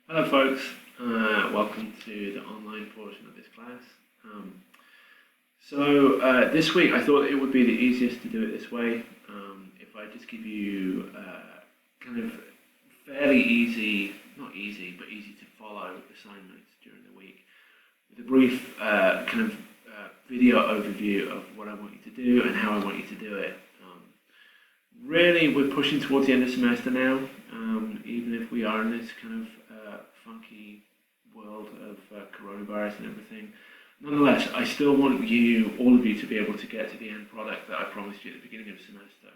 Hello folks, welcome to the online portion of this class. This week I thought it would be the easiest to do it this way. If I just give you kind of fairly easy, not easy, but easy to follow assignments during the week with a brief video overview of what I want you to do and how I want you to do it. Really, we're pushing towards the end of the semester now, even if we are in this kind of funky world of coronavirus and everything. Nonetheless, I still want all of you, to be able to get to the end product that I promised you at the beginning of the semester.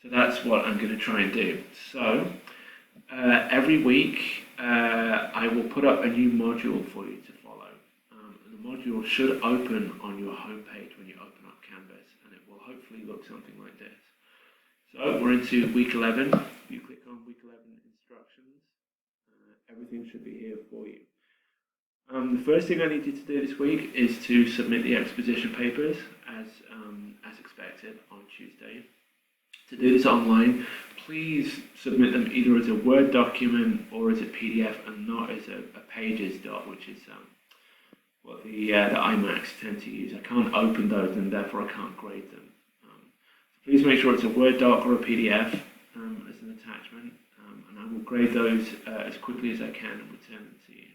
So that's what I'm going to try and do. So every week, I will put up a new module for you to follow. And the module should open on your homepage when you open up Canvas, and it will hopefully look something like this. So we're into week 11. If you click on week 11 instructions, everything should be here for you. The first thing I need you to do this week is to submit the exposition papers as expected on Tuesday. To do this online, please submit them either as a Word document or as a PDF and not as a Pages doc, which is what the iMacs tend to use. I can't open those and therefore I can't grade them. Please make sure it's a Word doc or a PDF as an attachment, and I will grade those as quickly as I can and return them to you.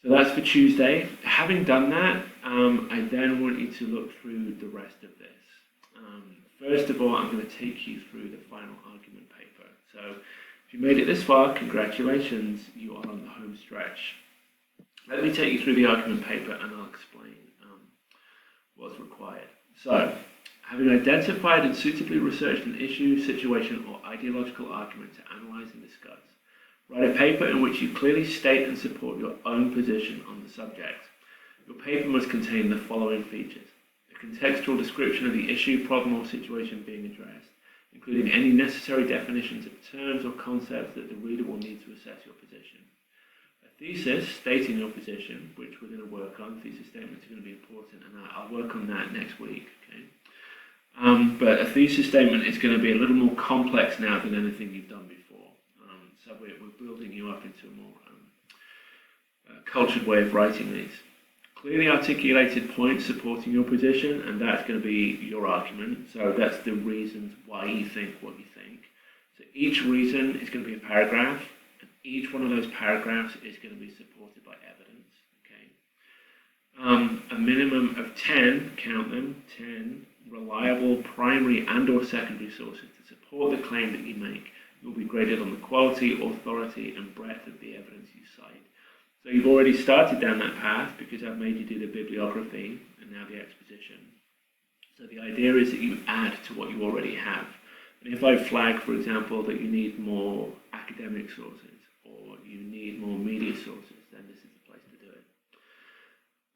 So that's for Tuesday. Having done that, I then want you to look through the rest of this. First of all, I'm going to take you through the final argument paper. So if you made it this far, congratulations, you are on the home stretch. Let me take you through the argument paper and I'll explain what's required. So, having identified and suitably researched an issue, situation, or ideological argument to analyze and discuss, write a paper in which you clearly state and support your own position on the subject. Your paper must contain the following features: a contextual description of the issue, problem, or situation being addressed, including any necessary definitions of terms or concepts that the reader will need to assess your position. A thesis stating your position, which we're going to work on. Thesis statements are going to be important, and I'll work on that next week. Okay. But a thesis statement is going to be a little more complex now than anything you've done before. So we're building you up into a more cultured way of writing these. Clearly articulated points supporting your position, and that's going to be your argument. So that's the reasons why you think what you think. So each reason is going to be a paragraph, and each one of those paragraphs is going to be supported by evidence. Okay. A minimum of 10, count them, 10 reliable primary and or secondary sources to support the claim that you make. You'll be graded on the quality, authority, and breadth of the evidence you cite. So you've already started down that path because I've made you do the bibliography and now the exposition. So the idea is that you add to what you already have. And if I flag, for example, that you need more academic sources or you need more media sources, then this is the place to do it.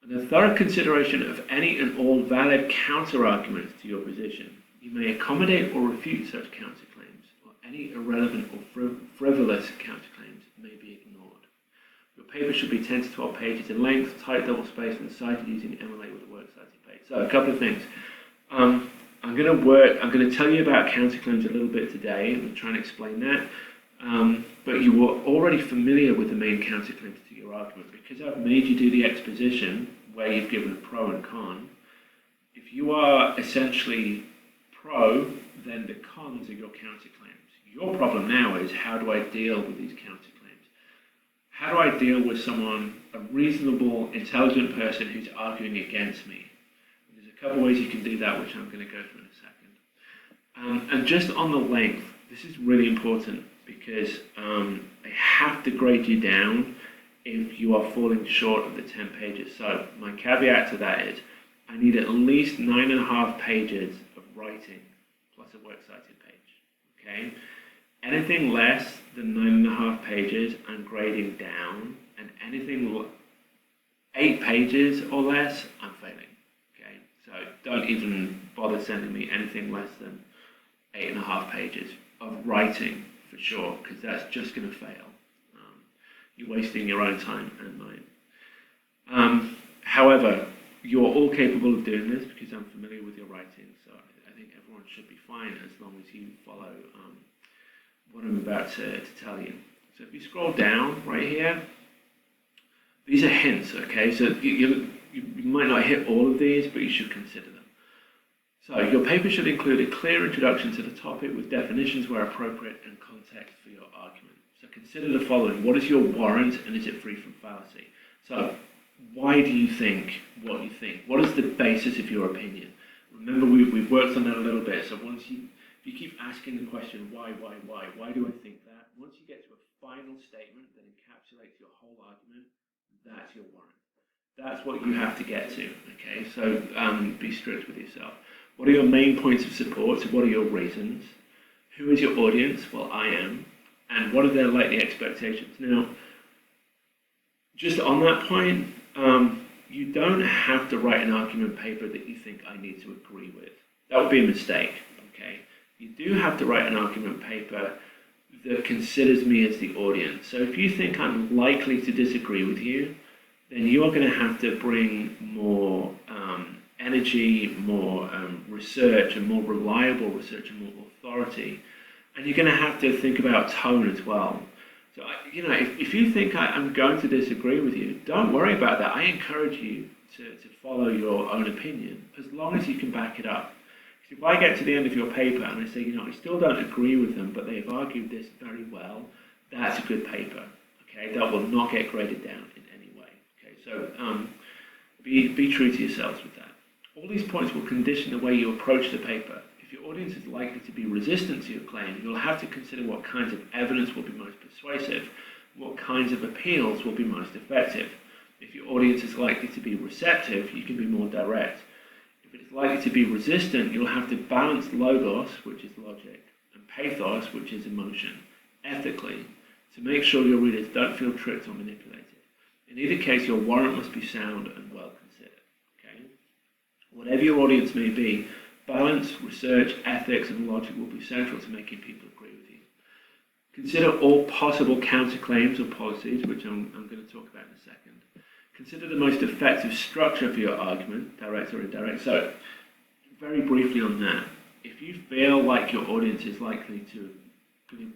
And a thorough consideration of any and all valid counter-arguments to your position. You may accommodate or refute such counterclaims, or any irrelevant or frivolous counterclaims may be ignored. Your paper should be 10 to 12 pages in length, tight, double-spaced, and cited using MLA with a works cited page. So a couple of things. I'm going to tell you about counterclaims a little bit today, and try and explain that. But you were already familiar with the main counterclaims to your argument because I've made you do the exposition where you've given a pro and con. If you are essentially pro, then the cons are your counterclaims. Your problem now is, how do I deal with these counterclaims? How do I deal with someone, a reasonable, intelligent person who's arguing against me? And there's a couple of ways you can do that, which I'm going to go through in a second. And just on the length, this is really important because I have to grade you down if you are falling short of the 10 pages. So my caveat to that is I need at least 9.5 pages of writing plus a works cited page. Okay? Anything less than 9.5 pages, I'm grading down, and anything 8 pages or less, I'm failing. Okay? So don't even bother sending me anything less than 8.5 pages of writing for sure, because that's just going to fail. You're wasting your own time and mine. However, you're all capable of doing this because I'm familiar with your writing, so I think everyone should be fine as long as you follow what I'm about to tell you. So if you scroll down right here, these are hints, okay? So you might not hit all of these, but you should consider them. So your paper should include a clear introduction to the topic with definitions where appropriate and context for your argument. So consider the following. What is your warrant, and is it free from fallacy? So why do you think what you think? What is the basis of your opinion? Remember, we've worked on that a little bit. So if you keep asking the question, why do I think that? Once you get to a final statement that encapsulates your whole argument, that's your warrant. That's what you have to get to, okay? So be strict with yourself. What are your main points of support? So what are your reasons? Who is your audience? Well, I am. And what are their likely expectations? Now, just on that point, you don't have to write an argument paper that you think I need to agree with. That would be a mistake, okay? You do have to write an argument paper that considers me as the audience. So if you think I'm likely to disagree with you, then you're going to have to bring more energy, more research, and more reliable research, and more authority. And you're going to have to think about tone as well. So, if you think I'm going to disagree with you, don't worry about that. I encourage you to follow your own opinion, as long as you can back it up. If I get to the end of your paper and I say, I still don't agree with them, but they've argued this very well, that's a good paper, okay? That will not get graded down in any way, okay? So be true to yourselves with that. All these points will condition the way you approach the paper. If your audience is likely to be resistant to your claim, you'll have to consider what kinds of evidence will be most persuasive, what kinds of appeals will be most effective. If your audience is likely to be receptive, you can be more direct. If it is likely to be resistant, you'll have to balance logos, which is logic, and pathos, which is emotion, ethically, to make sure your readers don't feel tricked or manipulated. In either case, your warrant must be sound and well considered. Okay? Whatever your audience may be, balance, research, ethics, and logic will be central to making people agree with you. Consider all possible counterclaims or policies, which I'm going to talk about in a second. Consider the most effective structure for your argument, direct or indirect. So, very briefly on that, if you feel like your audience is likely to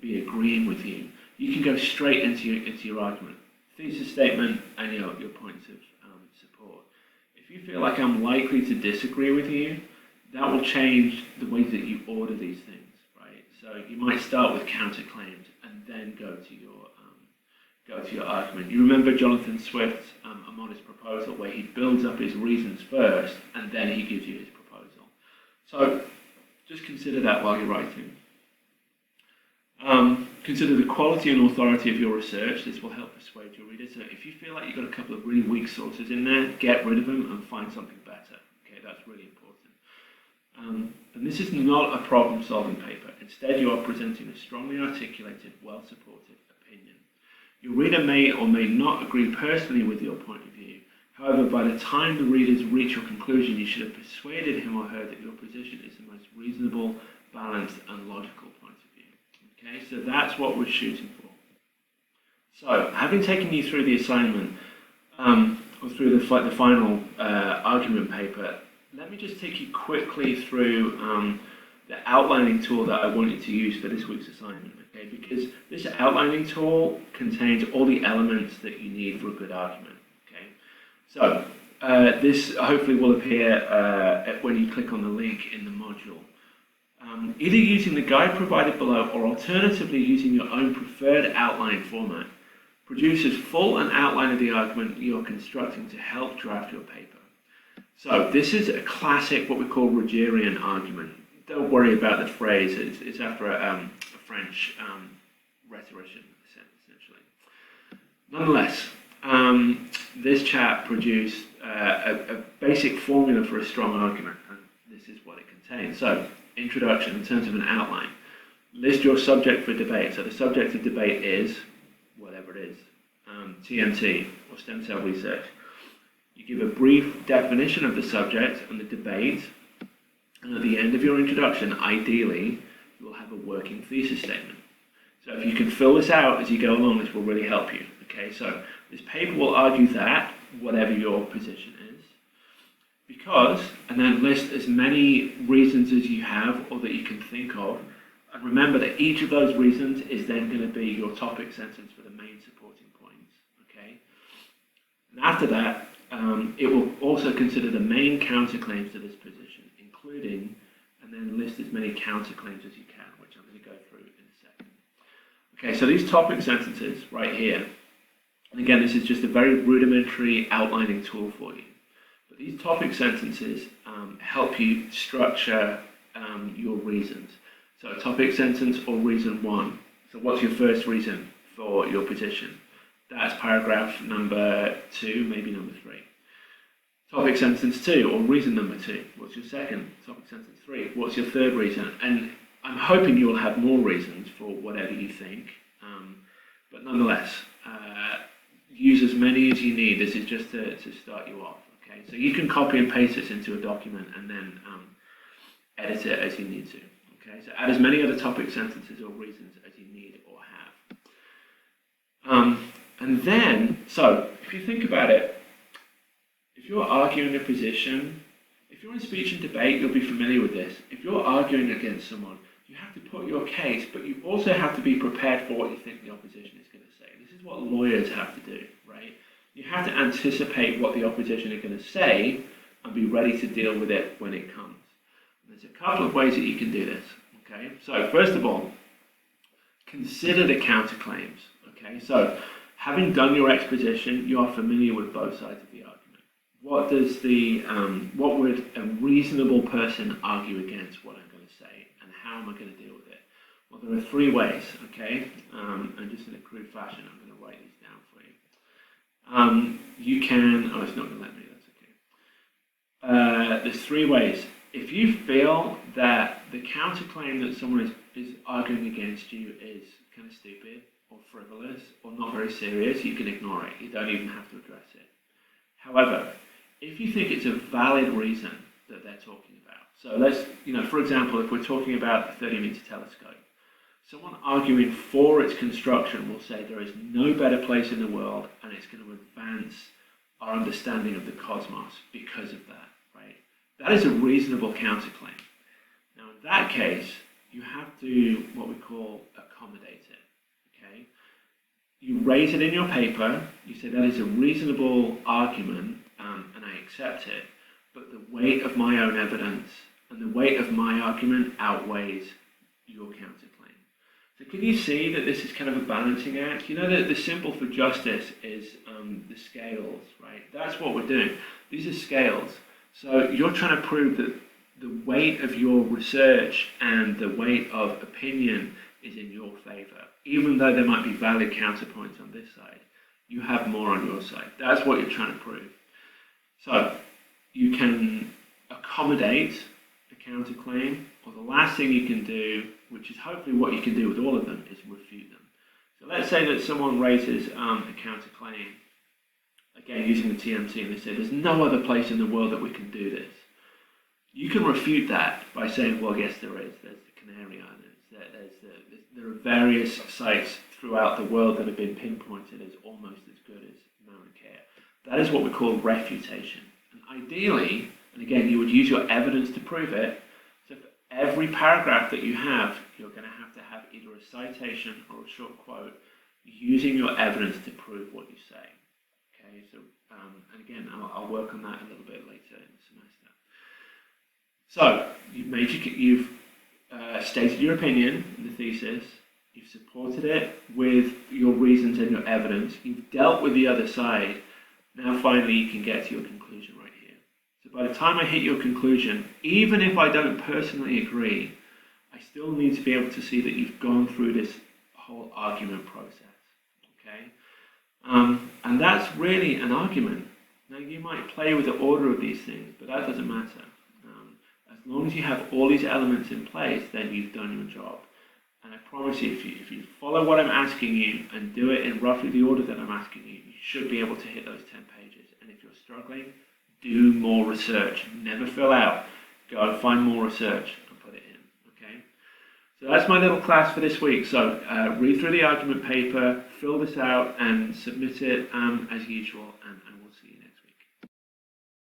be agreeing with you, you can go straight into your argument, thesis statement, and your points of support. If you feel like I'm likely to disagree with you, that will change the way that you order these things, right? So you might start with counterclaims and then go to your argument. You remember Jonathan Swift's A Modest Proposal, where he builds up his reasons first and then he gives you his proposal. So just consider that while you're writing. Consider the quality and authority of your research. This will help persuade your readers. So if you feel like you've got a couple of really weak sources in there, get rid of them and find something better. Okay, that's really important. And this is not a problem-solving paper. Instead, you are presenting a strongly articulated, well-supported opinion. Your reader may or may not agree personally with your point of view. However, by the time the readers reach your conclusion, you should have persuaded him or her that your position is the most reasonable, balanced, and logical point of view. Okay, so that's what we're shooting for. So, having taken you through the assignment, or through the final argument paper, let me just take you quickly through the outlining tool that I want you to use for this week's assignment, okay? Because this outlining tool contains all the elements that you need for a good argument, okay? So, this hopefully will appear when you click on the link in the module. Either using the guide provided below or alternatively using your own preferred outline format produces full an outline of the argument you're constructing to help draft your paper. So this is a classic, what we call Rogerian argument. Don't worry about the phrase, it's after a French rhetorician, essentially. Nonetheless, this chap produced a basic formula for a strong argument, and this is what it contains. So, introduction in terms of an outline. List your subject for debate. So the subject of debate is, whatever it is, TMT, or stem cell research. You give a brief definition of the subject and the debate, and at the end of your introduction, ideally, you will have a working thesis statement. So if you can fill this out as you go along, this will really help you. Okay, so this paper will argue that, whatever your position is, because, and then list as many reasons as you have or that you can think of And remember that each of those reasons is then going to be your topic sentence for the main supporting points. Okay. And after that, it will also consider the main counterclaims to this position, including, and then list as many counterclaims as you can, which I'm going to go through in a second. Okay, so these topic sentences right here, and again, this is just a very rudimentary outlining tool for you. But these topic sentences help you structure your reasons. So a topic sentence or reason one. So what's your first reason for your position? That's paragraph number 2, maybe number 3. Topic sentence 2 or reason number 2. What's your second? Topic sentence 3. What's your third reason? And I'm hoping you will have more reasons for whatever you think. But nonetheless, use as many as you need. This is just to start you off. Okay, so you can copy and paste this into a document and then edit it as you need to. Okay, so add as many other topic sentences or reasons as you need or have. And then, so if you think about it, if you're arguing a position, if you're in speech and debate, you'll be familiar with this. If you're arguing against someone, you have to put your case, but you also have to be prepared for what you think the opposition is going to say. This is what lawyers have to do, right? You have to anticipate what the opposition are going to say and be ready to deal with it when it comes. There's a couple of ways that you can do this. Okay, so first of all, consider the counterclaims. Okay, so having done your exposition, you are familiar with both sides of the argument. What would a reasonable person argue against what I'm going to say, and how am I going to deal with it? Well, there are 3 ways. Okay, and just in a crude fashion, I'm going to write these down for you. You can. Oh, it's not going to let me. That's okay. There's 3 ways. If you feel that the counterclaim that someone is arguing against you is kind of stupid or frivolous or not very serious, you can ignore it. You don't even have to address it. However, if you think it's a valid reason that they're talking about, so let's, for example, if we're talking about the 30-meter telescope, someone arguing for its construction will say there is no better place in the world and it's going to advance our understanding of the cosmos because of that, right? That is a reasonable counterclaim. Now, in that case, you have to, what we call, accommodate it, okay? You raise it in your paper, you say that is a reasonable argument, and I accept it, but the weight of my own evidence and the weight of my argument outweighs your counterclaim. So can you see that this is kind of a balancing act? You know that the symbol for justice is the scales, right? That's what we're doing. These are scales. So you're trying to prove that the weight of your research and the weight of opinion is in your favor. Even though there might be valid counterpoints on this side, you have more on your side. That's what you're trying to prove. So you can accommodate the counterclaim, or the last thing you can do, which is hopefully what you can do with all of them, is refute them. So let's say that someone raises a counterclaim, again using the TMT, and they say there's no other place in the world that we can do this. You can refute that by saying, well, yes, there is. There's the Canary Islands. There are various sites throughout the world that have been pinpointed as almost as good as Mauna Kea. That is what we call refutation. And ideally, and again, you would use your evidence to prove it. So for every paragraph that you have, you're going to have either a citation or a short quote using your evidence to prove what you say. Okay, so and again, I'll work on that a little bit later in the semester. So you've stated your opinion in the thesis. You've supported it with your reasons and your evidence. You've dealt with the other side. Now finally you can get to your conclusion right here. So by the time I hit your conclusion, even if I don't personally agree, I still need to be able to see that you've gone through this whole argument process. Okay? And that's really an argument. Now you might play with the order of these things, but that doesn't matter. As long as you have all these elements in place, then you've done your job. And I promise you, if you follow what I'm asking you and do it in roughly the order that I'm asking you, you should be able to hit those 10 pages. And if you're struggling, do more research. Never fill out. Go and find more research and put it in. Okay? So that's my little class for this week. So read through the argument paper, fill this out, and submit it as usual.